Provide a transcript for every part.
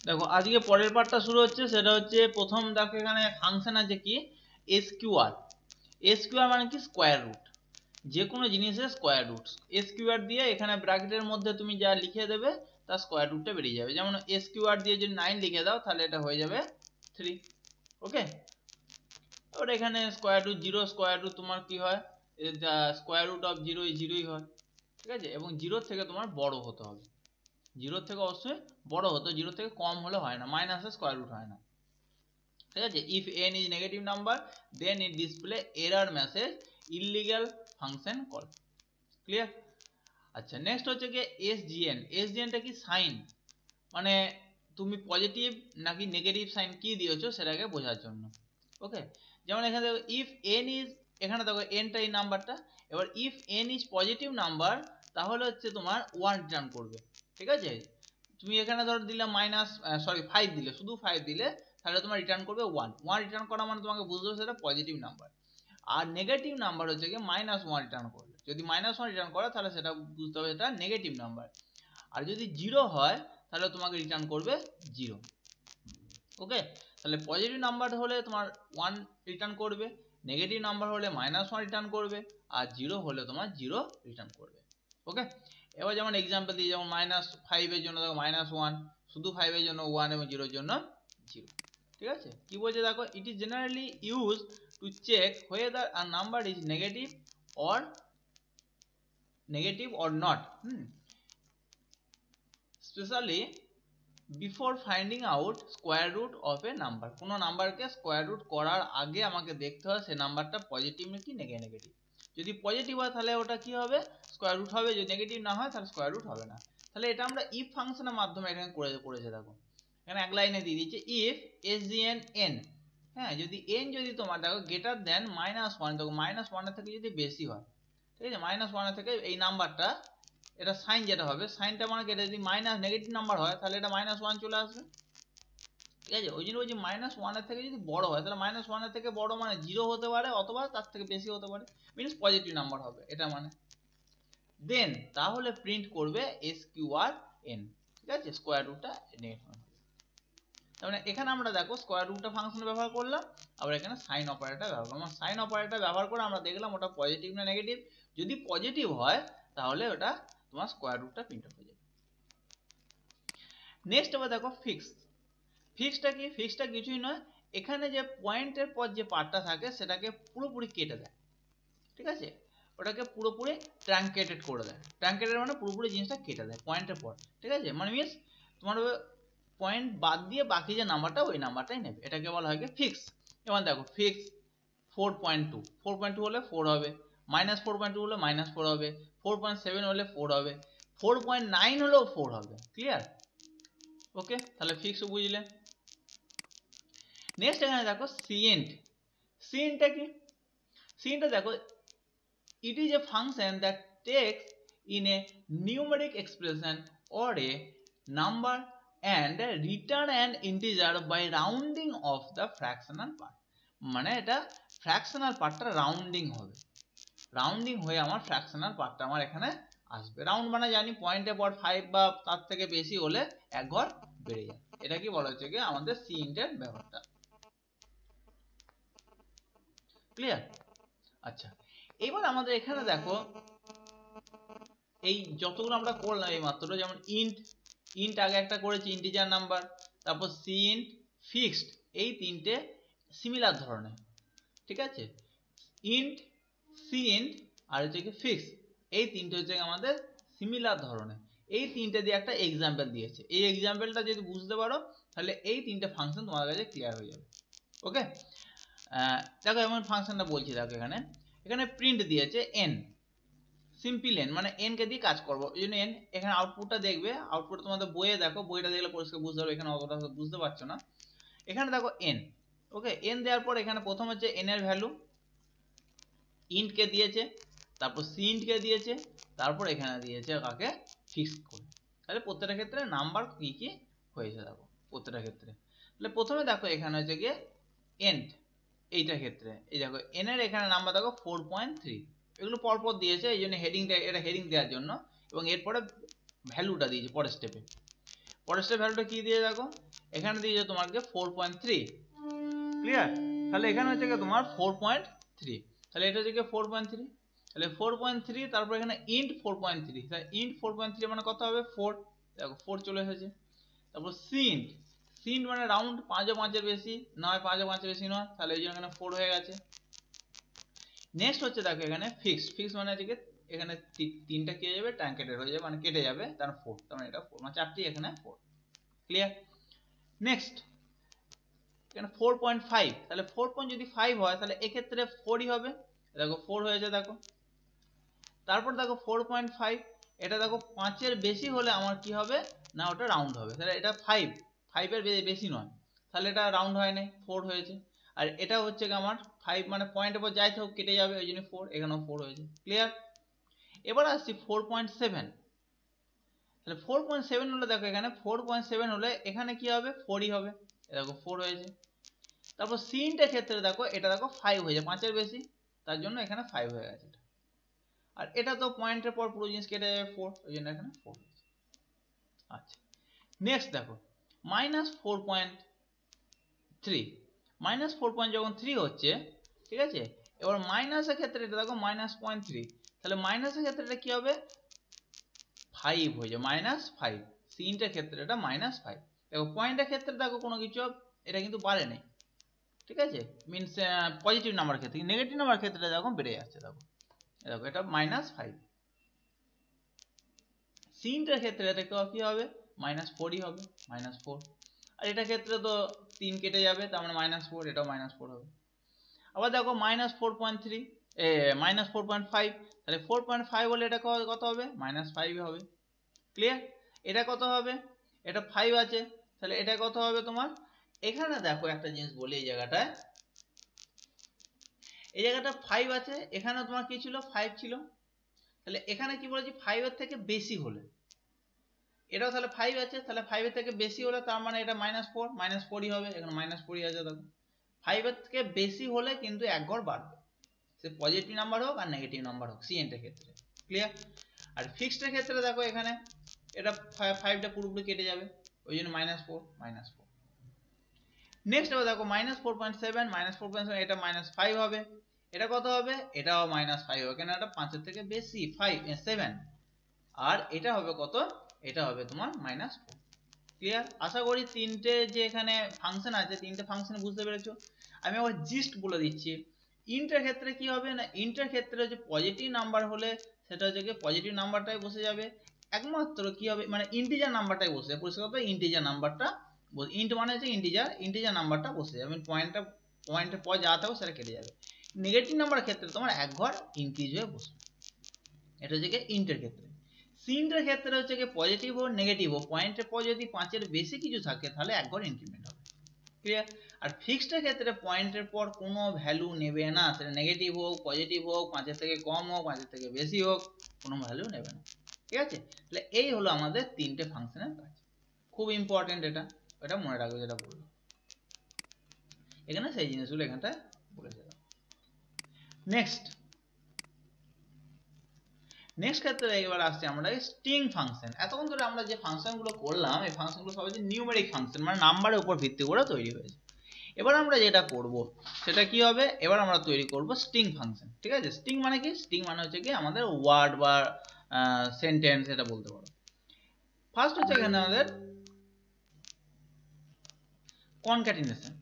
দেখো আজকে পরের পার্টটা শুরু হচ্ছে, সেটা হচ্ছে প্রথম দেখো এখানে ফাংশন আছে কি এসকিউআর। এসকিউআর মানে কি স্কোয়ার রুট, যে কোনো জিনিসের স্কোয়ার রুট। এসকিউআর দিয়ে এখানে ব্র্যাকেটের মধ্যে তুমি যা লিখে দেবে তার স্কোয়ার রুটটা বেরিয়ে যাবে। যেমন এসকিউআর দিয়ে যদি 9 লিখে দাও তাহলে এটা হয়ে যাবে 3। ওকে, ওটা এখানে স্কোয়ার রুট 0, স্কোয়ার রুট তোমার কি হয়, স্কোয়ার রুট অফ 0 0ই হয়। ঠিক আছে, এবং 0 থেকে তোমার বড় হতে হবে, 0 থেকে অবশ্যই বড় হতো, 0 থেকে কম হলে হয় না, মাইনাসের স্কোয়ার রুট হয় না। ঠিক আছে, if n is negative number then it display error message illegal function call. Clear? আচ্ছা, নেক্সট হচ্ছে কি এসজিএন। এসজিএনটা কি সাইন, মানে তুমি পজিটিভ নাকি নেগেটিভ সাইন কি দিয়েছো সেটাকে বোঝার জন্য। ওকে, যেমন এখানে দেখো ইফ n ইজ, এখানে দেখো nটা এই নাম্বারটা, এবার if n is positive number তাহলে হচ্ছে তোমার 1 রিটার্ন করবে। ঠিক আছে, তুমি এখানে ধরো দিলে ফাইভ দিলে, শুধু 5 দিলে তাহলে তোমার রিটার্ন করবে 1। 1 রিটার্ন করা মানে তোমাকে বুঝতে হবে সেটা পজিটিভ নাম্বার। আর নেগেটিভ নাম্বার হচ্ছে কি -1 রিটার্ন করবে। যদি -1 রিটার্ন করে তাহলে সেটা বুঝতে হবে সেটা নেগেটিভ নাম্বার। আর যদি 0 হয় তাহলে তোমাকে রিটার্ন করবে 0। ওকে, তাহলে পজিটিভ নাম্বার হলে তোমার 1 রিটার্ন করবে, নেগেটিভ নাম্বার হলে -1 রিটার্ন করবে, আর 0 হলে তোমার 0 রিটার্ন করবে। ওকে, এবার যেমন এক্সাম্পল দিই, যেমন -5 এর জন্য দেখো -1, শুধু 5 এর জন্য 1 এবং 0 এর জন্য 0। ঠিক আছে, কি বলছে দেখো, it is generally use to check whether a number is negative or not, specially before finding out square root of a number. কোনো নাম্বারকে স্কোয়ার রুট করার আগে আমাকে দেখতে হয় সে নাম্বারটা পজিটিভ নাকি নেগেটিভ। যদি পজিটিভ হয় তাহলে ওটা কি হবে, স্কোয়ার রুট হবে, যদি নেগেটিভ না হয় তাহলে স্কোয়ার রুট হবে না। তাহলে এটা আমরা ইফ ফাংশনের মাধ্যমে এখানে করেছে। দেখো এখানে এক লাইনে দিয়ে দিচ্ছে ইফ এসজিএন n, হ্যাঁ, যদি n যদি তোমার দেখো গ্রেটার দেন -1, দেখো -1 এর থেকে যদি বেশি হয়, ঠিক আছে, -1 এর থেকে এই নাম্বারটা, এটা সাইন যেটা হবে, সাইনটা মানে কি, এটা যদি নেগেটিভ নাম্বার হয় তাহলে এটা -1 চলে আসবে। ঠিক আছে, ওই জন্য বলছি -1 এর থেকে যদি বড় হয় তাহলে -1 এর থেকে বড় মানে 0 হতে পারে অথবা তার থেকে বেশি হতে পারে, মিনস পজিটিভ নাম্বার হবে এটা মানে। দেন তাহলে প্রিন্ট করবে SQRN। ঠিক আছে, স্কোয়ার রুটটা নেগেটিভ। তার মানে এখানে আমরা দেখো স্কোয়ার রুটটা ফাংশন ব্যবহার করলাম, আবার এখানে সাইন অপারেটর ব্যবহার করলাম। সাইন অপারেটর ব্যবহার করে আমরা দেখলাম ওটা পজিটিভ না নেগেটিভ। যদি পজিটিভ হয় তাহলে ওটা তোমার স্কোয়ার রুটটা প্রিন্ট হয়ে যাবে। নেক্সট আবার দেখো ফিক্স। ফিক্সটা কি, ফিক্সটা কিছুই নয়, এখানে যে পয়েন্টের পর যে পার্টটা থাকে সেটাকে পুরোপুরি কেটে দেয়। ঠিক আছে, ওটাকে পুরোপুরি ট্রাঙ্কেটেড করে দেয়। ট্রাঙ্কেটেড মানে পুরোপুরি জিনিসটা কেটে দেয় পয়েন্টের পর। ঠিক আছে, মানে মিনস তোমার পয়েন্ট বাদ দিয়ে বাকি যে নাম্বারটা ওই নাম্বারটাই নেবে, এটাকে বলা হয় ফিক্স। যেমন দেখো ফিক্স 4.2, 4.2 হলে 4 হবে, -4.2 হলে -4 হবে, 4.7 হলে 4 হবে, 4.9 হলেও 4 হবে। ক্লিয়ার? ওকে, তাহলে ফিক্স বুঝলে। নেক্সট এখানে দেখো সিএন্ট। সিএন্টটা কি, সিএন্টটা দেখো it is a function that takes in a numeric expression or a number and return an integer by rounding off the fractional part। মানে এটা ফ্র্যাকশনাল পার্টটা রাউন্ডিং হবে, রাউন্ডিং হয়ে আমার ফ্র্যাকশনাল পার্টটা আমার এখানে আসবে। রাউন্ড মানে জানি পয়েন্টের পর 5 বা তার থেকে বেশি হলে এক ঘর বেড়ে যায়। এটা কি বলা হচ্ছে কি আমাদের সিএন্টের ব্যাপারটা। ক্লিয়ার? আচ্ছা, এবার আমাদের এখানে দেখো এই যতগুলো আমরা করলাম এই মাত্র, যেমন ইন্ট আগে একটা করেছি ইন্টিজার নাম্বার, তারপর সিইন্ট, ফিক্সড, এই তিনটে সিমিলার ধরনের। ঠিক আছে, ইন্ট, সিইন্ট আর হচ্ছে কি ফিক্স, এই তিনটে হচ্ছে আমাদের সিমিলার ধরনের। এই তিনটে দিয়ে একটা এক্সাম্পল দিয়েছে, এই এক্সাম্পলটা যদি বুঝতে পারো তাহলে এই তিনটে ফাংশন তোমার কাছে ক্লিয়ার হয়ে যাবে। ওকে, দেখো এমন ফাংশনটা বলছি, দেখো এখানে প্রিন্ট দিয়েছে n, সিম্পল n, মানে n কে দিয়ে কাজ করবো, এই জন্য n। এখানে আউটপুটটা দেখবে, আউটপুট তোমাদের বইয়ে দেখো, বইটা দেখলে পরিষ্কার বুঝতে পারবে, এখানে অতটা বুঝতে পারছো না। এখানে দেখো n, ওকে, n দেওয়ার পর এখানে প্রথম হচ্ছে n এর ভ্যালু, ইন্ট কে দিয়েছে, তারপর সিইন্ট কে দিয়েছে, তারপর এখানে দিয়েছে কাকে, ফিক্স করে। তাহলে প্রত্যেকটা ক্ষেত্রে নাম্বার কি কি হয়েছে দেখো প্রত্যেকটা ক্ষেত্রে। তাহলে প্রথমে দেখো এখানে হচ্ছে গিয়ে এন্ড, এইটা ক্ষেত্রে এই দেখো n এর এখানে নাম্বার দেখো 4.3, এগুলো পরপর দিয়েছে, এই জন্য হেডিংটা, এটা হেডিং দেওয়ার জন্য, এবং এরপরে ভ্যালুটা দিয়েছে পরের স্টেপে। পরের স্টেপ ভ্যালুটা কি দিয়ে দেখো, এখানে দিয়েছে তোমাকে 4.3, ক্লিয়ার? তাহলে এখানে হচ্ছে তোমার 4.3, তাহলে এটা হচ্ছে 4.3, তাহলে 4.3 তারপর এখানে ইন্ট 4.3, তাহলে ইন্ট 4.3 মানে কত হবে 4, দেখো 4 চলে এসেছে। তারপর সিন্ট, সিন্ট মানে রাউন্ড, 5 ও 5 এর বেশি নয়, 5 ও 5 এর বেশি নয়, তাহলে এই জন্য এখানে 4 হয়ে গেছে। নেক্সট হচ্ছে দেখো এখানে ফিক্স, ফিক্স মানে হচ্ছে এখানে তিনটা কি হয়ে যাবে, ট্রাঙ্কেটেড হয়ে যাবে, মানে কেটে যাবে, তার 4, তার মানে এটা 4, মানে 4টি এখানে 4, ক্লিয়ার? নেক্সট এখানে 4.5, তাহলে 4 যদি 5 হয় তাহলে এক্ষেত্রে 4ই হবে, দেখো 4 হয়েছে দেখো। তারপর দেখো 4.5, এটা দেখো 5 এর বেশি হলে আমার কি হবে না, ওটা রাউন্ড হবে, তাহলে এটা 5 এর বেশি নয়, তাহলে এটা রাউন্ড হয় নাই, 4 হয়েছে। আর এটা হচ্ছে আমার 5 মানে পয়েন্টের পর যাই হোক কেটে যাবে, ওই জন্য 4, এখানেও 4 হয়েছে, ক্লিয়ার? এবার আসছি 4.7, তাহলে 4.7 হলে দেখো এখানে 4.7 হলে এখানে কি হবে 4ই হবে, দেখো 4 হয়েছে। তারপর সিনটার ক্ষেত্রে দেখো এটা দেখো 5 হয়েছে, 5 এর বেশি, তার জন্য এখানে 5 হয়ে গেছে। আর এটা তো পয়েন্টের পর পুরো জিনিস কেটে যাবে 4, ওই জন্য এখানে 4 হয়েছে। আচ্ছা, নেক্সট দেখো -4.3, -4 যখন 3 হচ্ছে, ঠিক আছে? এবার মাইনাসের ক্ষেত্রে এটা দেখো -0.3, তাহলে মাইনাসের ক্ষেত্রে এটা কি হবে 5 হয়ে যায়, -5, সিনটার ক্ষেত্রে এটা -5। দেখো পয়েন্টের ক্ষেত্রে দেখো কোনো কিছু এটা কিন্তু বাড়ে নেই, ঠিক আছে? মিনস পজিটিভ নাম্বার ক্ষেত্রে, নেগেটিভ নাম্বার ক্ষেত্রে দেখো বেড়ে যাচ্ছে, দেখো দেখো এটা -5। সিনটার ক্ষেত্রে এটা কি হবে -4ই হবে, -4। আর এটার ক্ষেত্রে তো 3 কেটে যাবে, তার মানে -4, এটাও -4 হবে। আবার দেখো -4.3 -4.5, তাহলে 4.5 হলে এটা কত হবে -5 হবে, ক্লিয়ার? এটা কত হবে, এটা 5 আছে, তাহলে এটা কত হবে তোমার, এখানে দেখো একটা জিনিস বলি, এই জায়গাটায় 5 আছে, এখানে তোমার কি ছিল 5 ছিল, তাহলে এখানে কি বলেছি 5 এর থেকে বেশি হলে, এটাও তাহলে 5 আছে, তাহলে 5 এর থেকে বেশি হলে তার মানে এটা -4ই হবে, এখানে -4ই আছে। দেখো 5 এর থেকে বেশি হলে কিন্তু এক ঘর বাড়বে, সে পজিটিভ নাম্বার হোক আর নেগেটিভ নাম্বার হোক, সিএনটার ক্ষেত্রে, ক্লিয়ার? আর ফিক্সডের ক্ষেত্রে দেখো এখানে এটা 5টা পুরোপুরি কেটে যাবে, ওই জন্য -4। নেক্সট আবার দেখো -4.7, -4.7 এটা -5 হবে, এটা কত হবে, এটাও -5 হবে, কেন এটা 5 এর থেকে বেশি 7, আর এটা হবে কত, এটা হবে তোমার -4, ক্লিয়ার? আশা করি তিনটে যে এখানে ফাংশন আছে, তিনটে ফাংশন বুঝতে পেরেছো। আমি আবার জিস্ট বলে দিচ্ছি, ইন্টের ক্ষেত্রে কি হবে না, ইন্টের ক্ষেত্রে যে পজিটিভ নাম্বার হলে সেটা হচ্ছে কি পজিটিভ নাম্বারটাই বসে যাবে, একমাত্র কি হবে মানে ইন্টিজার নাম্বারটাই বসে যাবে, পরিষ্কার ইন্টিজার নাম্বারটা, ইন্ট মানে হচ্ছে ইন্টিজার নাম্বারটা বসে যাবে, পয়েন্টের পর যা থাকবে সেটা কেটে যাবে। নেগেটিভ নাম্বারের ক্ষেত্রে তোমার এক ঘর ইনক্রিজ হয়ে বসবে, এটা হচ্ছে কি ইন্টের ক্ষেত্রে। সিনটার ক্ষেত্রে হচ্ছে কি পজিটিভ ও নেগেটিভ ও পয়েন্টের পর যদি 5 এর বেশি কিছু থাকে তাহলে এক ঘর ইনক্রিমেন্ট হবে, ক্লিয়ার? আর ফিক্সডের ক্ষেত্রে পয়েন্টের পর কোনো ভ্যালু নেবে না, সেটা নেগেটিভ হোক পজিটিভ হোক, 5 এর থেকে কম হোক 5 এর থেকে বেশি হোক, কোনো ভ্যালু নেবে না, ঠিক আছে? তাহলে এই হলো আমাদের তিনটে ফাংশনের কাজ, খুব ইম্পর্টেন্ট এটা মনে রাখবে যেটা বলবো এখানে, সেই জিনিসগুলো এখানটায় বলেছে। নেক্সট ক্ষেত্রে এবার আসছে আমরা স্ট্রিং ফাংশন। এতক্ষণ ধরে আমরা যে ফাংশনগুলো করলাম, এই ফাংশনগুলো সব হচ্ছে নিউমেরিক ফাংশন, মানে নাম্বারের উপর ভিত্তি করে তৈরি হয়েছে। এবার আমরা যেটা করব সেটা কি হবে, এবার আমরা তৈরি করব স্ট্রিং ফাংশন, ঠিক আছে? স্ট্রিং মানে কি, স্ট্রিং মানে হচ্ছে কি আমাদের ওয়ার্ড বা সেন্টেন্স, এটা বলতে পারো। ফার্স্ট হচ্ছে এখানে আমাদের কনক্যাটিনেশন।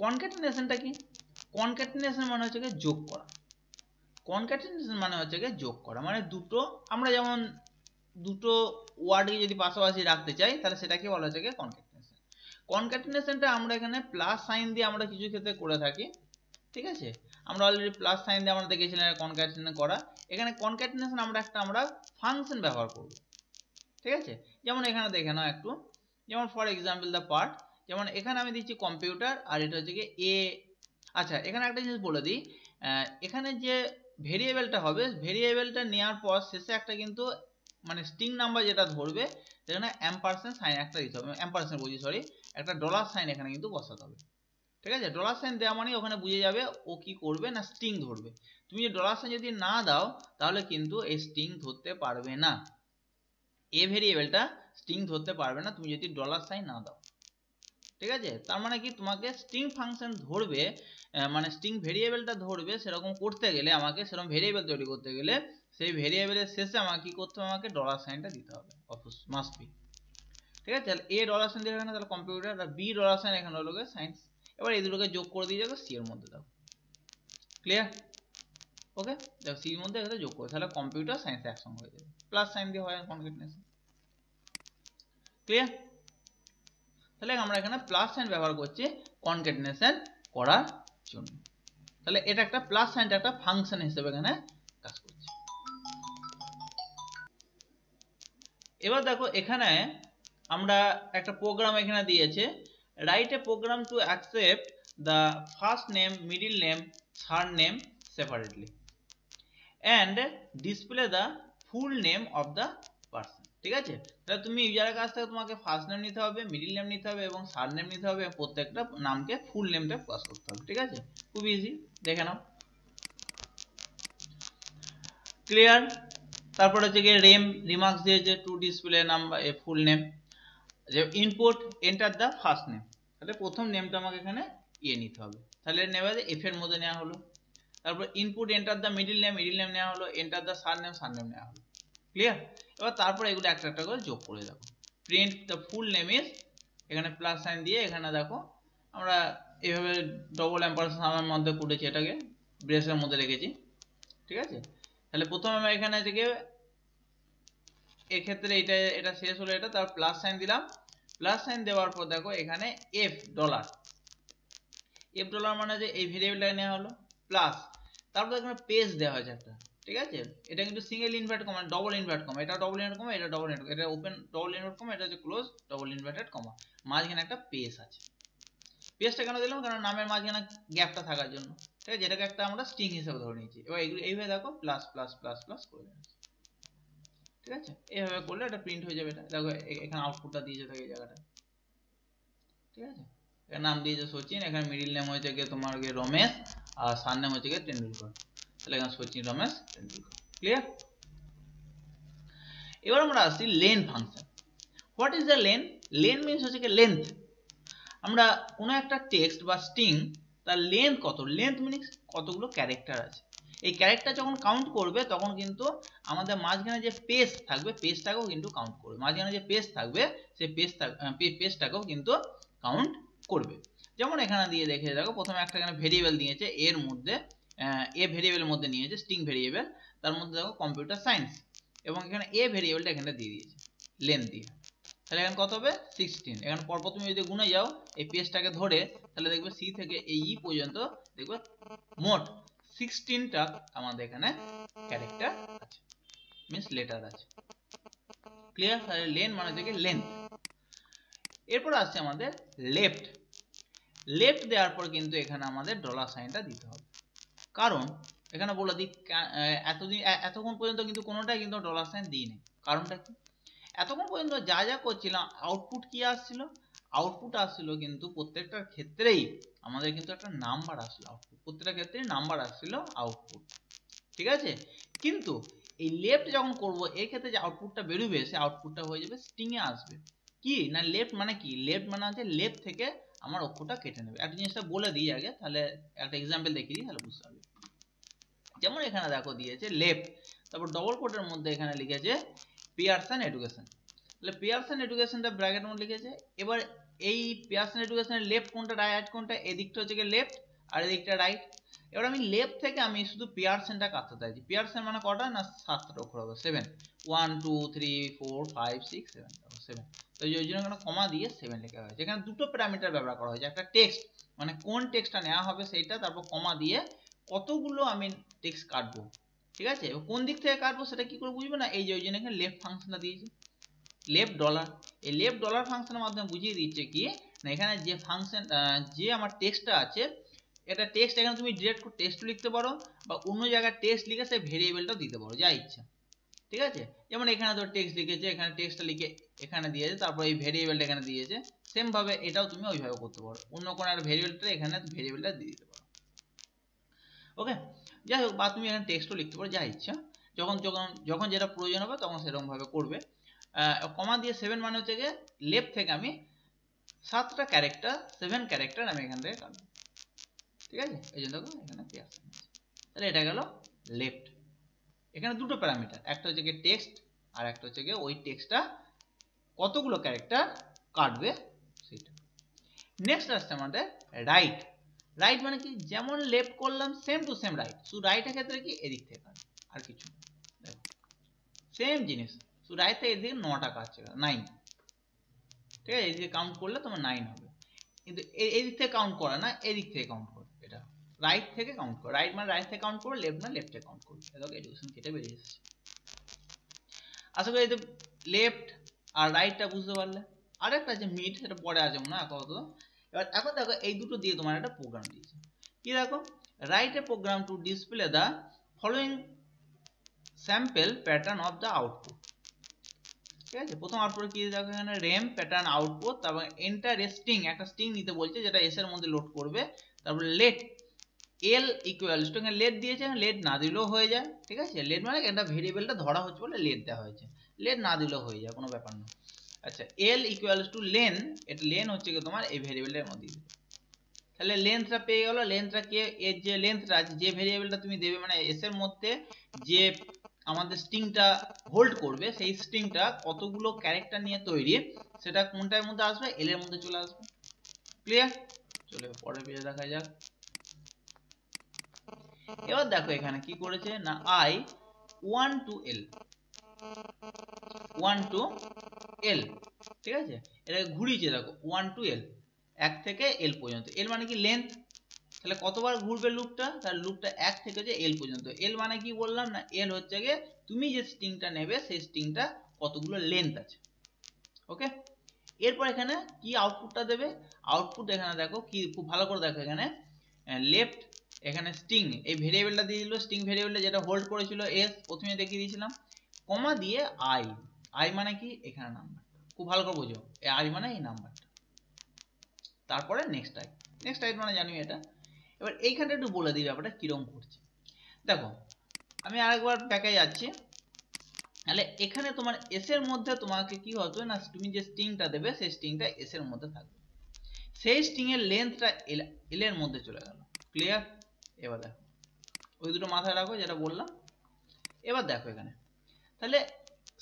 কনক্যাটিনেশনটা কি, কনক্যাটিনেশন মানে হচ্ছে কি যোগ করা, কনক্যাটিনেশন মানে হচ্ছে কি যোগ করা, মানে দুটো, আমরা যেমন দুটো ওয়ার্ডকে যদি পাশাপাশি রাখতে চাই তাহলে সেটাকে বলা হচ্ছে কনক্যাটিনেশন। কনক্যাটিনেশনটা আমরা এখানে প্লাস সাইন দিয়ে আমরা কিছু ক্ষেত্রে করে থাকি, ঠিক আছে? আমরা অলরেডি প্লাস সাইন দিয়ে আমরা দেখেছিলাম কনক্যাটিনেশন করা। এখানে কনক্যাটিনেশন আমরা ফাংশন ব্যবহার করব, ঠিক আছে? যেমন এখানে দেখে নাও একটু, যেমন ফর এক্সাম্পল দ্য পার্ট, যেমন এখানে আমি দিচ্ছি কম্পিউটার আর এটা হচ্ছে কি এ। আচ্ছা, এখানে একটা জিনিস বলে দিই, এখানে যে ভেরিয়েবলটা হবে, ভেরিয়েবলটা নেওয়ার পর শেষে একটা কিন্তু মানে স্ট্রিং নাম্বার যেটা ধরবে সেখানে অ্যাম্পারসেন্ড সাইন একটা দিতে হবে, অ্যাম্পারসেন্ড বলছি সরি, একটা ডলার সাইন এখানে কিন্তু বসাতে হবে, ঠিক আছে? ডলার সাইন দেওয়া মানে ওখানে বুঝে যাবে ও কি করবে না স্ট্রিং ধরবে। তুমি যদি ডলার সাইন যদি না দাও তাহলে কিন্তু এই স্ট্রিং ধরতে পারবে না, এ ভেরিয়েবলটা স্ট্রিং ধরতে পারবে না তুমি যদি ডলার সাইন না দাও, ঠিক আছে, তার মানে কি তোমাকে স্ট্রিং ফাংশন ধরবে, মানে স্ট্রিং ভেরিয়েবলটা ধরবে, সেরকম করতে গেলে আমাকে সেরকম ভেরিয়েবল তৈরি করতে গেলে সেই ভেরিয়েবলের শেষে আমাকে কি করতে হবে, আমাকে ডলার সাইনটা দিতে হবে, অফকোর্স মাস্ট বি। ঠিক আছে, তাহলে এ ডলার সাইন দিয়ে এখানে তাহলে কম্পিউটার, আর বি ডলার সাইন এখানে হলো সায়েন্স। এবার এই দুটোকে যোগ করে দিয়ে যাবে সি এর মধ্যে, দাও ক্লিয়ার। ওকে, দেখো সি এর মধ্যে এখানে যোগ করে, তাহলে কম্পিউটার সায়েন্স একসঙ্গে হয়ে যাবে, প্লাস সাইন দিয়ে হয় কনকেটনেশন। ক্লিয়ার, তাহলে আমরা এখানে প্লাস সাইন ব্যবহার করছি কনকেটনেশন করার জন্য। তাহলে এটা একটা প্লাস সাইনটা একটা ফাংশন হিসেবে এখানে কাজ করছে। এবার দেখো এখানে আমরা একটা প্রোগ্রাম এখানে দিয়েছে, write a program to accept the first name, middle name, third name separately and display the full name of the person। ঠিক আছে, তাহলে তুমি ইউজারের কাছ থেকে তোমাকে ফার্স্ট নেম নিতে হবে, মিডল নেম নিতে হবে এবং থার্ড নেম নিতে হবে, প্রত্যেকটা নামকে ফুল নেমটা পাস করতে হবে। ঠিক আছে, খুব ইজি, দেখে নাও। ক্লিয়ার, তারপর হচ্ছে গিয়ে রেম রিমার্কস দিয়েছে to display number a full name, যে input enter the first name, তাহলে প্রথম নেমটা আমাকে এখানে ইয়ে নিতে হবে, তাহলে নেওয়া যায় এফ এর মধ্যে নেওয়া হলো। তারপর input enter the middle name, middle name নেওয়া হলো, enter the third name, third name নেওয়া হলো। ক্লিয়ার, এবার তারপর এগুলো একটা একটা করে যোগ করে দেখো, print the full name is, এখানে প্লাস সাইন দিয়ে এখানে দেখো আমরা এইভাবে ডবল এম্পারসেন্টের মধ্যে করেছি, এটাকে ব্রেসের মধ্যে রেখেছি। ঠিক আছে, তাহলে প্রথমে আমরা এখানে থেকে এক্ষেত্রে এটা শেষ হলো, এটা তার প্লাস সাইন দিলাম, প্লাস সাইন দেওয়ার পর দেখো এখানে এফ ডলার, এফ ডলার মানে যে এই ভেরিয়েবলটা নেওয়া হলো, প্লাস তারপর এখানে পেজ দেওয়া হয়েছে একটা। ঠিক আছে, এটা কিন্তু single invert comma, double invert comma, এটা ডবল ইনভার্ট কমা, এটা ডবল ইনভার্ট, এটা ওপেন ডবল ইনভার্ট কমা, এটা হচ্ছে ক্লোজ ডবল ইনভার্টেড কমা, মাঝখানে একটা পেজ আছে। পেজটা কেন দিলাম, কারণ নামের মাঝখানে গ্যাপটা থাকার জন্য। ঠিক আছে, যেটাকে একটা আমরা স্ট্রিং হিসেবে ধরে নিয়েছি। এবার এগুলো এইভাবে দেখো প্লাস প্লাস প্লাস প্লাস করে দিচ্ছি। ঠিক আছে, এইভাবে করলে এটা প্রিন্ট হয়ে যাবে। এটা দেখো এখানে আউটপুটটা দিয়েছে থাকে এই জায়গাটা। ঠিক আছে, এর নাম দিয়েছে সচিন, এখানে মিডল নেম হয়েছে গিয়ে তোমার গিয়ে রমেশ, আর সার নেম হচ্ছে গিয়ে টেন্ডুলকর, তাহলে এখানে সচিন রমেশ টেন্ডুলকর। ক্লিয়ার, এবার আমরা আসছি lane function. What is the lane? Lane means হচ্ছে কি লেন্থ। আমরা কোনো একটা টেক্সট বা স্ট্রিং তার লেন্থ কত, লেন্থ মিনস কতগুলো ক্যারেক্টার আছে, এই ক্যারেক্টার যখন কাউন্ট করবে তখন কিন্তু আমাদের মাঝখানে যে পেজ থাকবে পেজটাকেও কিন্তু কাউন্ট করবে, মাঝখানে যে পেজ থাকবে সেই পেজটাকেও কিন্তু কাউন্ট করবে। যেমন এখানে দিয়ে দেখে দেখো, প্রথমে একটা এখানে ভেরিয়েবল দিয়েছে, এর মধ্যে এ ভেরিয়েবলের মধ্যে নিয়েছে স্ট্রিং ভেরিয়েবল, তার মধ্যে দেখো কম্পিউটার সায়েন্স, এবং এখানে এ ভেরিয়েবলটা এখানে দিয়ে দিয়েছে লেন্থ দিয়ে, তাহলে এখানে কত হবে 16। এখানে পরপর তুমি যদি গুনে যাও এই পেজটাকে ধরে, তাহলে দেখবে সি থেকে এই ই পর্যন্ত দেখবে মোট 16টা আমাদের এখানে ক্যারেক্টার আছে, মিন্স লেটার আছে। ক্লিয়ার, তাহলে লেন মানে হচ্ছে লেন্থ। এরপর আসছে আমাদের লেফট। লেফট দেওয়ার পর কিন্তু এখানে আমাদের ডলার সাইনটা দিতে হবে, কারণ এখানে বলে দিই এতক্ষণ পর্যন্ত কিন্তু কোনোটাই কিন্তু ডলার সাইন দিইনি। কারণটা কি, এতক্ষণ পর্যন্ত যা যা করছিলাম আউটপুট কি আসছিল, আউটপুট আসছিল কিন্তু প্রত্যেকটার ক্ষেত্রেই আমাদের কিন্তু একটা নাম্বার আসলো, আউটপুট প্রত্যেকটা ক্ষেত্রে নাম্বার আসছিল আউটপুট। ঠিক আছে, কিন্তু এই লেফট যখন করব এই ক্ষেত্রে যে আউটপুটটা বেরোবে সেই আউটপুটটা হয়ে যাবে স্ট্রিং এ আসবে। কি না, লেফট মানে কি, লেফট মানে হচ্ছে লেফট থেকে আমার অক্ষরটা কেটে নেবে। একটা জিনিসটা বলে দিই আগে, তাহলে একটা এক্সাম্পল দেখিয়ে দিই, তাহলে বুঝতে পারবে। যেমন এখানে দেখো দিয়েছে লেফট, তারপর ডবল কোটের মধ্যে এখানে লিখেছে পিয়ারসন এডুকেশন, তাহলে পিয়ারসন এডুকেশনটা ব্র্যাকেটের মধ্যে লিখেছে। এবার এই পিয়ারসন এডুকেশনের লেফট কোনটা রাইট কোনটা, এদিকটা হচ্ছে গিয়ে লেফট আর এদিকটা রাইট। এবার আমি লেফট থেকে আমি শুধু পিয়ারসনটা কাটতে চাইছি, পিয়ারসন মানে কটা না 7টা অক্ষর হবে, 7 1 2 3 4 5 6 7 7, তো ওই জন্য এখানে কমা দিয়ে 7 লেখা হয়েছে। এখানে দুটো প্যারামিটার ব্যবহার করা হয়েছে, একটা টেক্সট মানে কোন টেক্সটটা নেওয়া হবে সেইটা, তারপর কমা দিয়ে কতগুলো আমি টেক্সট কাটবো। ঠিক আছে, কোন দিক থেকে কাটবো সেটা কি করে বুঝবে না, এই যে ওই জন্য এখানে লেফট ফাংশনটা দিয়েছি, লেফট ডলার। এই লেফট ডলার ফাংশনের মাধ্যমে বুঝিয়ে দিচ্ছে কি না, এখানে যে ফাংশন যে আমার টেক্সটটা আছে, এটা টেক্সট, এখানে তুমি ডিরেক্ট টেক্সট লিখতে পারো বা অন্য জায়গায় টেক্সট লিখে সেই ভেরিয়েবলটাও দিতে পারো, যা ইচ্ছা। ঠিক আছে, যেমন এখানে তো টেক্সট লিখেছে, এখানে টেক্সটটা লিখে এখানে দিয়েছে, তারপর এই ভেরিয়েবলটা এখানে দিয়েছে, সেম ভাবে এটাও তুমি ওইভাবে করতে পারো, অন্য কোনো একটা ভেরিয়েবলটা এখানে ভেরিয়েবলটা দিয়ে দিতে পারো। ওকে, যাই হোক, বা তুমি এখানে টেক্সটও লিখতে পারো, যা ইচ্ছা, যখন যখন যখন যেটা প্রয়োজন হবে তখন সেরকম ভাবে করবে। কমা দিয়ে 7 মানে হচ্ছে গিয়ে লেফট থেকে আমি 7টা ক্যারেক্টার 7 ক্যারেক্টার আমি এখান থেকে কাটবো। ঠিক আছে, এই জন্য দেখো এখানে পেয়ার সাইন আছে। তাহলে এটা গেল লেফট। এখানে দুটো প্যারামিটার, একটা হচ্ছে গিয়ে টেক্সট আর একটা হচ্ছে গিয়ে ওই টেক্সটটা কতগুলো ক্যারেক্টার কাটবে সেটা। নেক্সট আসছে আমাদের রাইট। রাইট মানে কি, যেমন লেফট করলাম সেম টু সেম রাইট, শুধু রাইটের ক্ষেত্রে কি এদিক থেকে কাটবে আর কিছু দেখো সেম জিনিস, শুধু রাইট থেকে এদিকে 9টা কাটছে 9। ঠিক আছে, এদিকে কাউন্ট করলে তোমার 9 হবে, কিন্তু এই দিক থেকে কাউন্ট করে না, এদিক থেকে কাউন্ট করে, এটা রাইট থেকে কাউন্ট করে। রাইট মানে রাইট থেকে কাউন্ট করবে, লেফট মানে লেফট থেকে কাউন্ট করবে। দেখো এডুকেশন কেটে বেরিয়ে এসেছে। আশা করি এই লেফট আর রাইটটা বুঝতে পারলে। আরেকটা আছে মিড, সেটা পরে আছে মনে হয় আপাতত। এবার এখন দেখো এই দুটো দিয়ে তোমার একটা প্রোগ্রাম দিয়েছে, কি দেখো, write a program to display the following sample pattern of the output. ঠিক আছে, প্রথম আউটপুট কি দেখো এখানে রেম প্যাটার্ন আউটপুট, তারপর এন্টার স্ট্রিং, একটা স্ট্রিং নিতে বলছে যেটা এস এর মধ্যে লোড করবে, তারপর লেট এল ইকুয়ালস টু, এখানে লেট দিয়েছে, লেট না দিলেও হয়ে যায়। ঠিক আছে, লেট মানে একটা ভেরিয়েবলটা ধরা হচ্ছে বলে লেট দেওয়া হয়েছে, লেট না দিলেও হয়ে যায়, কোনো ব্যাপার না। আচ্ছা, এল ইকুয়ালস টু লেন, এটা লেন হচ্ছে কি তোমার এই ভেরিয়েবলের মধ্যে দিবে, তাহলে লেন্থটা পেয়ে গেল। লেন্থটা কে, এর যে লেন্থটা আছে, যে ভেরিয়েবলটা তুমি দেবে মানে এস এর মধ্যে যে আমাদের স্ট্রিংটা হোল্ড করবে, সেই স্ট্রিংটা কতগুলো ক্যারেক্টার নিয়ে তৈরি, সেটা কোনটার মধ্যে আসবে, এল এর মধ্যে চলে আসবে। ক্লিয়ার? চলো পরের পেজে দেখা যাক। এবার দেখো এখানে কি করেছে না, I 1 to l 1 to l। ঠিক আছে, এটা ঘুরিয়েছে দেখো 1 to l, 1 থেকে l পর্যন্ত। l মানে কি লেন্থ, তাহলে কতবার ঘুরবে লুপটা, তাহলে লুপটা 1 থেকে যে l পর্যন্ত। l মানে কি বললাম না, l হচ্ছে গিয়ে তুমি যে স্ট্রিংটা নেবে সেই স্ট্রিংটা কতগুলো লেন্থ আছে। ওকে, এরপর এখানে কি আউটপুটটা দেবে, আউটপুট এখানে দেখো কি, খুব ভালো করে দেখো এখানে লেফট, এখানে স্ট্রিং এই ভেরিয়েবলটা দিয়ে দিল, স্ট্রিং ভেরিয়েবলটা যেটা হোল্ড করেছিল এস, প্রথমে দেখিয়ে দিয়েছিলাম, কমা দিয়ে আই, আই মানে কি এখানে নাম্বার, খুব ভালো করে বোঝো, আই মানে এই নাম্বারটা, তারপরে নেক্সট আই, নেক্সট আই মানে জানি এটা। এবার এইখানটা একটু বলে দিই ব্যাপারটা কিরকম করছে। দেখো আমি আরেকবার ব্যাকে যাচ্ছি, তাহলে এখানে তোমার এস এর মধ্যে তোমাকে কি হতো না, তুমি যে স্ট্রিংটা দেবে সেই স্ট্রিংটা এস এর মধ্যে থাকবে, সেই স্ট্রিং এর লেন্থটা এল এর মধ্যে চলে গেল। ক্লিয়ার? এবার দেখো ওই দুটো মাথায় রাখো যেটা বললাম। এবার দেখো এখানে, তাহলে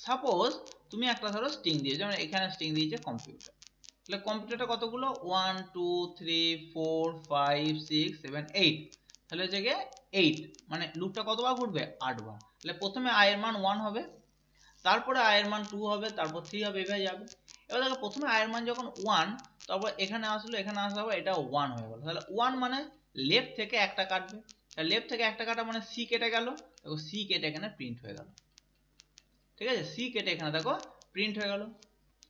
সাপোজ তুমি একটা ধরো স্ট্রিং দিয়েছো, যেমন এখানে স্ট্রিং দিয়েছে কম্পিউটার, তাহলে কম্পিউটারটা কতগুলো 1 2 3 4 5 6 7 8, তাহলে হচ্ছে গিয়ে 8, মানে লুপটা কতবার ঘুরবে 8 বার। তাহলে প্রথমে i এর মান 1 হবে, তারপরে i এর মান 2 হবে, তারপর 3 হবে, এভাবে যাবে। এবার দেখো প্রথমে i এর মান যখন 1, তারপর এখানে আসলো, এখানে আসলে এটা 1 হয়ে গেল, তাহলে 1 মানে লেফট থেকে একটা কাটবে, তাহলে লেফট থেকে একটা কাটা মানে সি কেটে গেল, দেখো সি কেটে এখানে প্রিন্ট হয়ে গেল। ঠিক আছে, সি কেটে এখানে দেখো প্রিন্ট হয়ে গেল।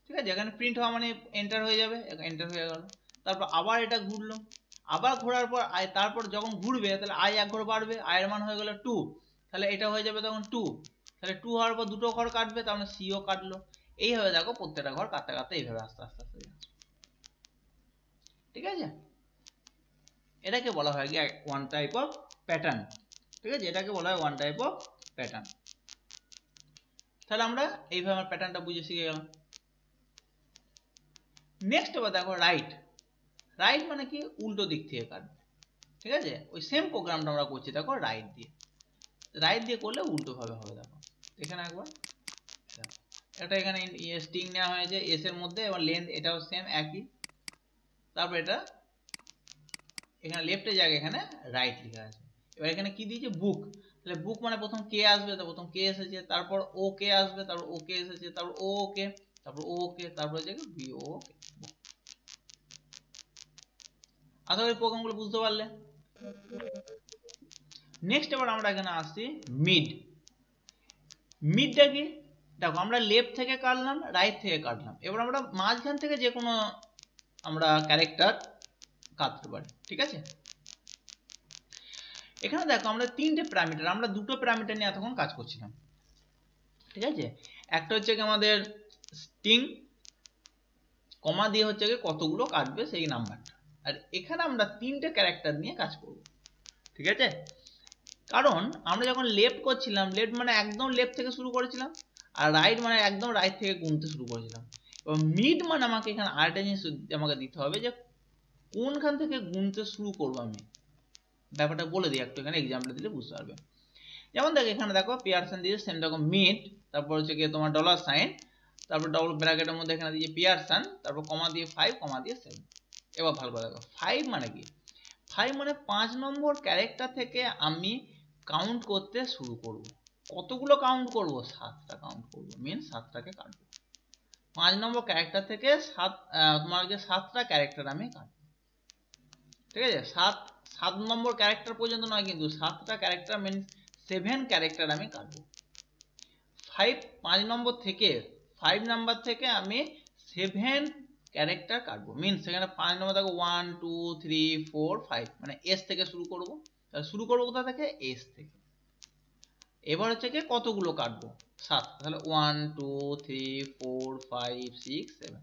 ঠিক আছে, এখানে প্রিন্ট হওয়া মানে এন্টার হয়ে যাবে, এন্টার হয়ে গেল। তারপর আবার এটা ঘুরলো, আবার ঘোরার পর আই, তারপর যখন ঘুরবে তাহলে আই এক ঘর বাড়বে, আই এর মান হয়ে গেল 2, তাহলে এটা হয়ে যাবে তখন 2, তাহলে 2 হওয়ার পর দুটো ঘর কাটবে, তার মানে সিও কাটলো। এইভাবে দেখো প্রত্যেকটা ঘর কাটতে কাটতে এইভাবে আস্তে আস্তে আস্তে যাচ্ছে। ঠিক আছে, এটাকে বলা হয় কি ওয়ান টাইপ অফ প্যাটার্ন। ঠিক আছে, এটাকে বলা হয় ওয়ান টাইপ অফ প্যাটার্ন। তাহলে আমরা এইভাবে আমার প্যাটার্নটা বুঝে শিখে গেলাম। নেক্সট এবার দেখো রাইট। রাইট মানে কি উল্টো দিক থেকে কাটবে। ঠিক আছে, ওই সেম প্রোগ্রামটা আমরা করছি দেখো রাইট দিয়ে, রাইট দিয়ে করলে উল্টো ভাবে হবে। দেখো এখানে একবার এটা এখানে স্ট্রিং নেওয়া হয়েছে এস এর মধ্যে, এবং লেন্থ এটাও সেম একই, তারপর এটা এখানে লেফটের জায়গায় এখানে রাইট লেখা আছে। এবার এখানে কি দিয়েছে বুক, তাহলে বুক মানে প্রথম কে আসবে, তো প্রথম কে এসেছে, তারপর ও কে আসবে, তারপর ও কে এসেছে, তারপর ও কে, তারপর ও কে, তারপর জায়গায় বি ও কে। আশা করি প্রোগ্রামগুলো বুঝতে পারলে। নেক্সট এবার আমরা এখানে আসছি মিড। মিডটা কি, দেখো আমরা লেফট থেকে কাটলাম, রাইট থেকে কাটলাম, এবার আমরা মাঝখান থেকে যে কোনো আমরা ক্যারেক্টার কাটতে পারি। ঠিক আছে, এখানে দেখো আমরা তিনটে প্যারামিটার, আমরা দুটো প্যারামিটার নিয়ে এতক্ষণ কাজ করছিলাম। ঠিক আছে, একটা হচ্ছে কি আমাদের স্ট্রিং, কমা দিয়ে হচ্ছে কি কতগুলো কাটবে সেই নাম্বারটা, আর এখানে আমরা তিনটে ক্যারেক্টার নিয়ে কাজ করব। ঠিক আছে, কারণ আমরা যখন লেফট করছিলাম, লেফট মানে একদম লেফট থেকে শুরু করেছিলাম, আর রাইট মানে একদম রাইট থেকে গুনতে শুরু করেছিলাম। মিড মানে আমাকে এখানে আরেকটা জিনিস আমাকে দিতে হবে যে কোনখান থেকে গুনতে শুরু করবো আমি, ব্যাপারটা বলে দিই একটু, এখানে এক্সাম্পল দিলে বুঝতে পারবে। যেমন দেখো এখানে দেখো পিয়ারসন দিয়েছে, সেম দেখো মিড, তারপর হচ্ছে গিয়ে তোমার ডলার সাইন, তারপর ডবল ব্র্যাকেটের মধ্যে এখানে দিয়েছে পিয়ারসন, তারপর কমা দিয়ে 5, কমা দিয়ে 7। এবার ভালো করে দেখো 5 মানে কি, 5 মানে 5 নম্বর ক্যারেক্টার থেকে আমি কাউন্ট করতে শুরু করব। কতগুলো কাউন্ট করব? 7টা কাউন্ট করব, মিন 7টাকে কাটবো। 5 নম্বর ক্যারেক্টার থেকে তোমার যে 7টা ক্যারেক্টার আমি কাটবো, ঠিক আছে? 7 নম্বর ক্যারেক্টার পর্যন্ত নয় কিন্তু, 7টা ক্যারেক্টার মিন 7 ক্যারেক্টার আমি কাটবো। 5 নম্বর থেকে 5 নাম্বার থেকে আমি 7 ক্যারেক্টার কাটবো, মিন সেখানে 5 নম্বর দেখো 1 2 3 4 5 মানে এস থেকে শুরু করব। তাহলে শুরু করবো কোথা থেকে? এস থেকে। এবার হচ্ছে কি কতগুলো কাটবো? 7, তাহলে 1 2 3 4 5 6 7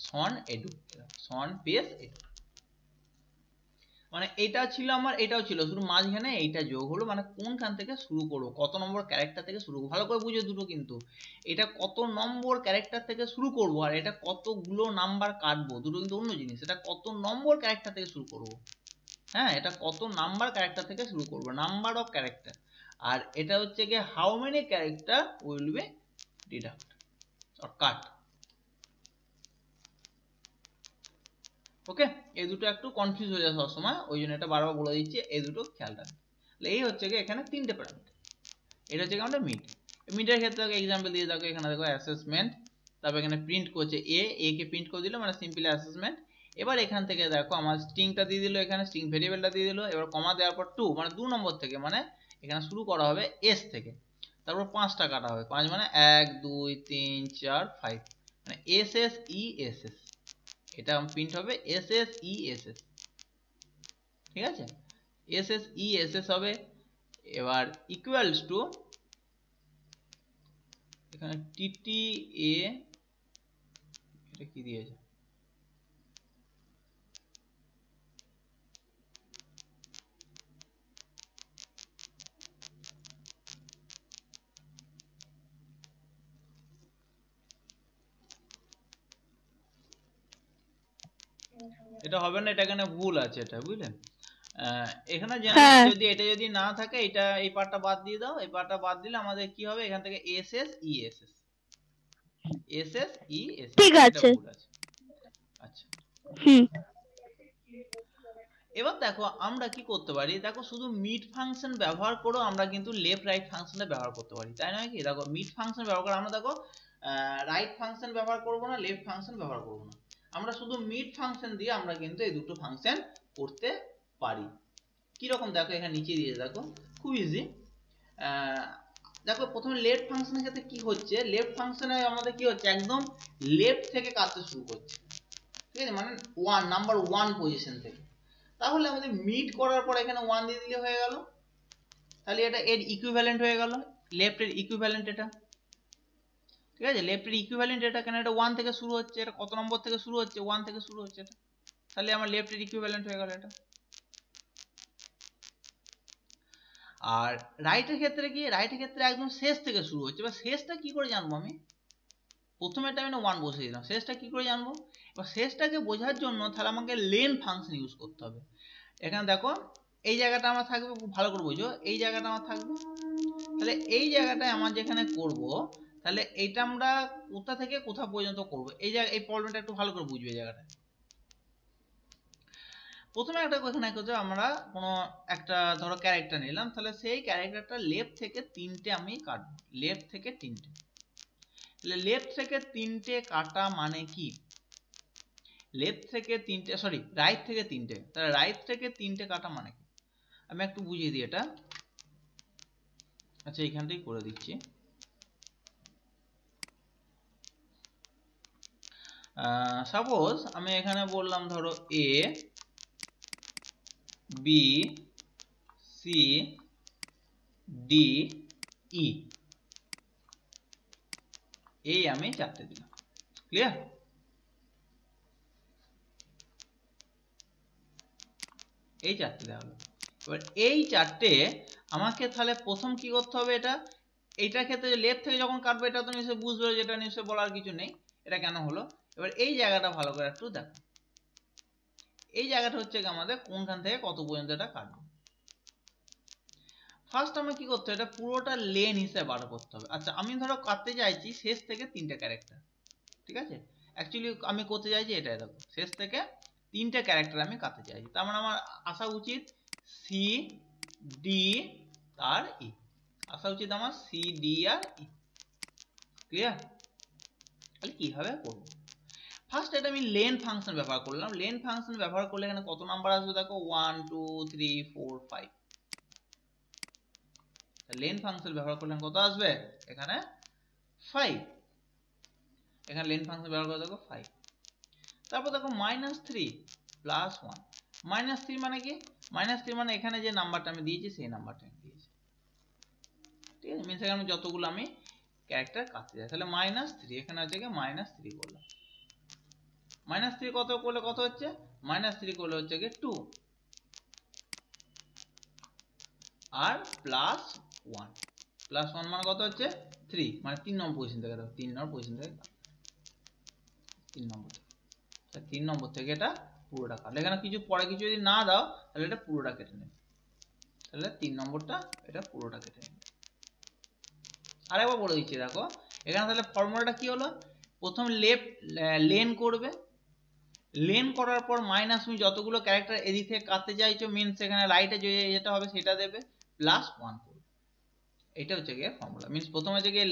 সন এডু, সন পেস এডু। মানে এটা ছিল আমার, এটাও ছিল, শুধু মাঝখানে এইটা যোগ হলো, মানে কোনখান থেকে শুরু করবো, কত নম্বর ক্যারেক্টার থেকে শুরু করবো, ভালো করে বুঝে দুটো কিন্তু। এটা কত নম্বর ক্যারেক্টার থেকে শুরু করবো আর এটা কতগুলো নাম্বার কাটবো, দুটো কিন্তু অন্য জিনিস। এটা কত নম্বর ক্যারেক্টার থেকে শুরু করবো, হ্যাঁ এটা কত নাম্বার ক্যারেক্টার থেকে শুরু করবো, নাম্বার অফ ক্যারেক্টার। আর এটা হচ্ছে গিয়ে how many character will be deduct or cut. Okay, এই দুটো একটু কনফিউজ হয়ে যায় সবসময়, ওই জন্য এটা বারবার বলে দিচ্ছি, এই দুটো খেয়াল রাখবে। এই হচ্ছে গিয়ে এখানে 3টে প্যারামিটার। এটা হচ্ছে আমাদের মিড। মিডের ক্ষেত্রে এক্সাম্পল দিয়ে দেখো, এখানে দেখো অ্যাসেসমেন্ট, তারপর এখানে প্রিন্ট করছে এ কে প্রিন্ট করে দিল, মানে সিম্পলি অ্যাসেসমেন্ট। এবার এখান থেকে দেখো আমার স্ট্রিংটা দিয়ে দিল, এখানে স্ট্রিং ভেরিয়েবলটা দিয়ে দিল। এবার কমা দেওয়ার পর 2 মানে 2 নম্বর থেকে, মানে এখানে শুরু করা হবে এস থেকে, তারপর 5টা কাটা হবে, 5 মানে 1 2 3 4 5 মানে S S E S S, এটা প্রিন্ট হবে S S E S S, ঠিক আছে? S S E S S হবে। এবার ইকুয়ালস টু এখানে টিটি এ, এটা কি দিয়েছে, এটা হবে না, এটা এখানে ভুল আছে, এটা বুঝলেন? এখানে যদি এটা যদি না থাকে, এটা এই পার্টটা বাদ দিয়ে দাও, এই পার্টটা বাদ দিলে আমাদের কি হবে, এখান থেকে S S E S S, S S E S S, ঠিক আছে? আচ্ছা, এবার দেখো আমরা কি করতে পারি, দেখো শুধু মিড ফাংশন ব্যবহার করো আমরা কিন্তু লেফট রাইট ফাংশনটা ব্যবহার করতে পারি, তাই নয় কি? দেখো মিড ফাংশন ব্যবহার করে আমরা দেখো রাইট ফাংশন ব্যবহার করব না, লেফট ফাংশন ব্যবহার করব না, আমরা শুধু মিড ফাংশন দিয়ে আমরা কিন্তু এই দুটো ফাংশন করতে পারি। কি রকম দেখো এখানে নিচে দিয়ে দেখো, খুব ইজি। দেখো প্রথমে লেফট ফাংশনের ক্ষেত্রে কি হচ্ছে, লেফট ফাংশনে আমাদের কি হচ্ছে, একদম লেফট থেকে কাটতে শুরু করছে, ঠিক আছে? মানে 1 নাম্বার 1 পজিশন থেকে। তাহলে আমাদের মিড করার পর এখানে 1 দিয়ে দিলে হয়ে গেল, তাহলে এটা এর ইকুইভ্যালেন্ট হয়ে গেল, লেফটের ইকুইভ্যালেন্ট এটা, ঠিক আছে? লেফটের ইকুইভ্যালেন্ট এটা, কেন এটা 1 থেকে শুরু হচ্ছে, এটা কত নম্বর থেকে শুরু হচ্ছে, 1 থেকে শুরু হচ্ছে এটা, তাহলে আমার লেফটের ইকুইভ্যালেন্ট হয়ে গেল এটা। আর রাইটের ক্ষেত্রে কি, রাইটের ক্ষেত্রে একদম শেষ থেকে শুরু হচ্ছে, এবার শেষটা কি করে জানবো আমি, প্রথমে এটা আমি 1 বসিয়ে দিলাম, শেষটা কি করে জানবো? এবার শেষটাকে বোঝার জন্য তাহলে আমাকে লেন ফাংশন ইউজ করতে হবে। এখানে দেখো এই জায়গাটা আমার থাকবে, ভালো করে বুঝো, এই জায়গাটা আমার থাকবে, তাহলে এই জায়গাটায় আমার যেখানে করব, তাহলে এইটা আমরা কোথা থেকে কোথা পর্যন্ত করব, এই জায়গা, এই প্রবলেমটা একটু ভালো করে বুঝবে। এই জায়গাটা প্রথমে একটা এখানে করতে, আমরা কোনো একটা ধরো ক্যারেক্টার নিলাম, তাহলে সেই ক্যারেক্টারটা লেফট থেকে 3টে আমি কাটবো, লেফট থেকে 3টে। তাহলে লেফট থেকে 3টে কাটা মানে কি, লেফট থেকে 3টে, সরি রাইট থেকে 3টে, তাহলে রাইট থেকে 3টে কাটা মানে কি, আমি একটু বুঝিয়ে দিই এটা। আচ্ছা এইখানটাই করে দিচ্ছি। সাপোজ আমি এখানে বললাম ধরো A B C D E, এই আমি 4টে দিলাম, ক্লিয়ার? এই 4টে দেওয়া হলো। এবার এই 4টে আমাকে তাহলে প্রথম কি করতে হবে, এটা এইটার ক্ষেত্রে লেফট থেকে যখন কাটবো, এটা তো নিশ্চয়ই বুঝবে, যেটা নিশ্চয়ই বলার কিছু নেই, এটা কেন হলো? এবার এই জায়গাটা ভালো করে একটু দেখো, এই জায়গাটা হচ্ছে আমাদের কোনখান থেকে কত পর্যন্ত এটা কাটবে। ফার্স্ট আমার কি করতে হবে, এটা পুরোটা লেন হিসেবে বার করতে হবে। আচ্ছা আমি ধরো কাটতে চাইছি শেষ থেকে 3টে ক্যারেক্টার, ঠিক আছে? অ্যাকচুয়ালি আমি করতে চাইছি এটা, দেখো শেষ থেকে 3টে ক্যারেক্টার আমি কাটতে চাইছি, তার মানে আমার আসা উচিত সি ডি আর ই, আসা উচিত আমার সি ডি আর ই। ক্লিয়ার? তাহলে কিভাবে করবো? ফার্স্ট এটা আমি লেন ফাংশন ব্যবহার করলাম। লেন ফাংশন ব্যবহার করলে এখানে কত নাম্বার আসবে দেখো, 1 2 3 4 5। লেন ফাংশন ব্যবহার করলে কত আসবে এখানে 5। এখানে লেন ফাংশন ব্যবহার করে দেখো 5। তারপর দেখো -3 প্লাস 1। -3 মানে কি? -3 মানে এখানে যে নাম্বারটা আমি দিয়েছি সেই নাম্বারটা আমি দিয়েছি, ঠিক আছে? মিনস এখানে যতগুলো আমি ক্যারেক্টার কাটতে যাই, তাহলে -3 এখানে হচ্ছে কি -3 করলাম। -3 কত করলে কত হচ্ছে? -3 করলে হচ্ছে কি 2 আর প্লাস 1। প্লাস 1 মানে কত হচ্ছে 3, মানে 3 নম্বর পজিশন থেকে, দেখো 3 নম্বর পজিশন থেকে 3 নম্বর থেকে, 3 নম্বর থেকে এটা পুরোটা কাটলে। এখানে কিছু পরে কিছু যদি না দাও তাহলে এটা পুরোটা কেটে নেবে, তাহলে 3 নম্বরটা এটা পুরোটা কেটে নেবে। আরেকবার বলে দিচ্ছি দেখো এখানে, তাহলে ফর্মুলাটা কি হলো, প্রথম লেফট লেন করবে, লেন করার পর মাইনাস তুমি যতগুলো ক্যারেক্টার এদিক থেকে কাটতে চাইছো মিনস এখানে রাইটে যেটা হবে সেটা দেবে, প্লাস 1 করবে। এটা হচ্ছে গিয়ে ফর্মুলা। মিনস প্রথমে হচ্ছে গিয়ে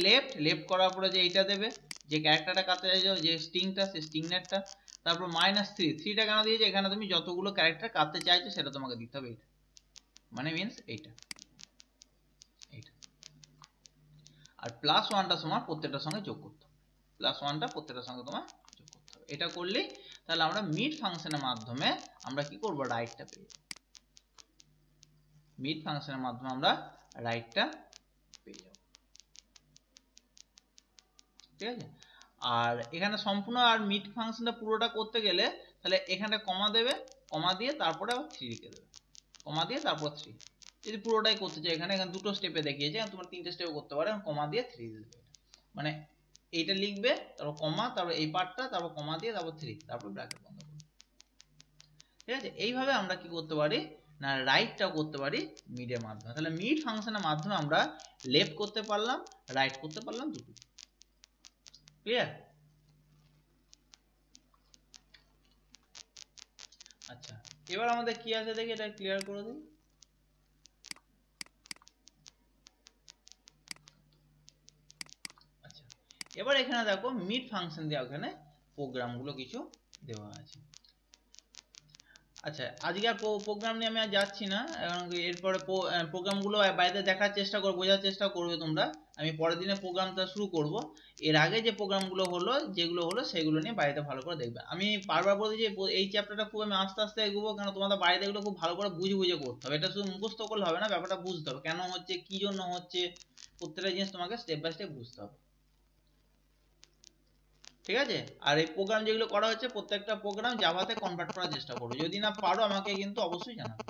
লেফট করার পরে যে এইটা দেবে, যে ক্যারেক্টারটা কাটতে চাইছো যে স্ট্রিংটা, সেই স্ট্রিংনেটটা, তারপর -3টা কেন দিয়েছে, এখানে তুমি যতগুলো ক্যারেক্টার কাটতে চাইছো সেটা তোমাকে দিতে হবে, এইটা মানে মিনস এইটা। আর প্লাস 1টা তোমার প্রত্যেকটার সঙ্গে যোগ করতে হবে, প্লাস 1টা প্রত্যেকটার সঙ্গে তোমার যোগ করতে হবে। এটা করলেই তাহলে আমরা মিড ফাংশনের মাধ্যমে আমরা কি করব, রাইটটা পেয়ে যাব। মিড ফাংশনের মাধ্যমে আমরা রাইটটা পেয়ে যাব, ঠিক আছে? আর এখানে সম্পূর্ণ আর মিড ফাংশনটা পুরোটা করতে গেলে তাহলে এখানে কমা দেবে, কমা দিয়ে তারপরে আবার 3 লিখে দেবে, কমা দিয়ে তারপর 3। যদি পুরোটাই করতে চাই এখানে দুটো স্টেপে দেখিয়েছে, তোমার 3টে স্টেপে করতে পারো, কমা দিয়ে 3 দেবে, মানে এইটা লিখবে তারপর কমা, তারপর এই পার্টটা, তারপর কমা দিয়ে তারপর 3, তারপর ব্র্যাকেট বন্ধ করবে, ঠিক আছে? এইভাবে আমরা কি করতে পারি না, রাইটটাও করতে পারি মিডের মাধ্যমে। তাহলে মিড ফাংশনের মাধ্যমে আমরা লেফট করতে পারলাম, রাইট করতে পারলাম, দুটো। ক্লিয়ার? আচ্ছা এবার আমাদের কি আছে দেখি, এটা ক্লিয়ার করে দিই। আচ্ছা এবার এখানে দেখো মিড ফাংশন দেওয়া, ওখানে প্রোগ্রামগুলো কিছু দেওয়া আছে। আচ্ছা আজকে আর প্রোগ্রাম নিয়ে আমি আর যাচ্ছি না, এরপরে প্রোগ্রামগুলো বাইরে দেখার চেষ্টা করবো, বোঝার চেষ্টা করবে তোমরা। আমি পরের দিনে প্রোগ্রামটা শুরু করব। এর আগে যে প্রোগ্রামগুলো হলো, যেগুলো হলো সেগুলো নিয়ে বাড়িতে ভালো করে দেখবে। আমি বারবার বলি যে এই চ্যাপ্টারটা খুব আমি আস্তে আস্তে এগোবো, কেন তোমাদের বাড়িতে এগুলো খুব ভালো করে বুঝে বুঝে করতে হবে। এটা শুধু মুখস্থ করলে হবে না, ব্যাপারটা বুঝতে হবে, কেন হচ্ছে, কি জন্য হচ্ছে, প্রত্যেকটা জিনিস তোমাকে স্টেপ বাই স্টেপ বুঝতে হবে, ঠিক আছে? আর এই প্রোগ্রাম যেগুলো করা হচ্ছে প্রত্যেকটা প্রোগ্রাম জাভাতে কনভার্ট করার চেষ্টা করো, যদি না পারো আমাকে কিন্তু অবশ্যই জানাবে।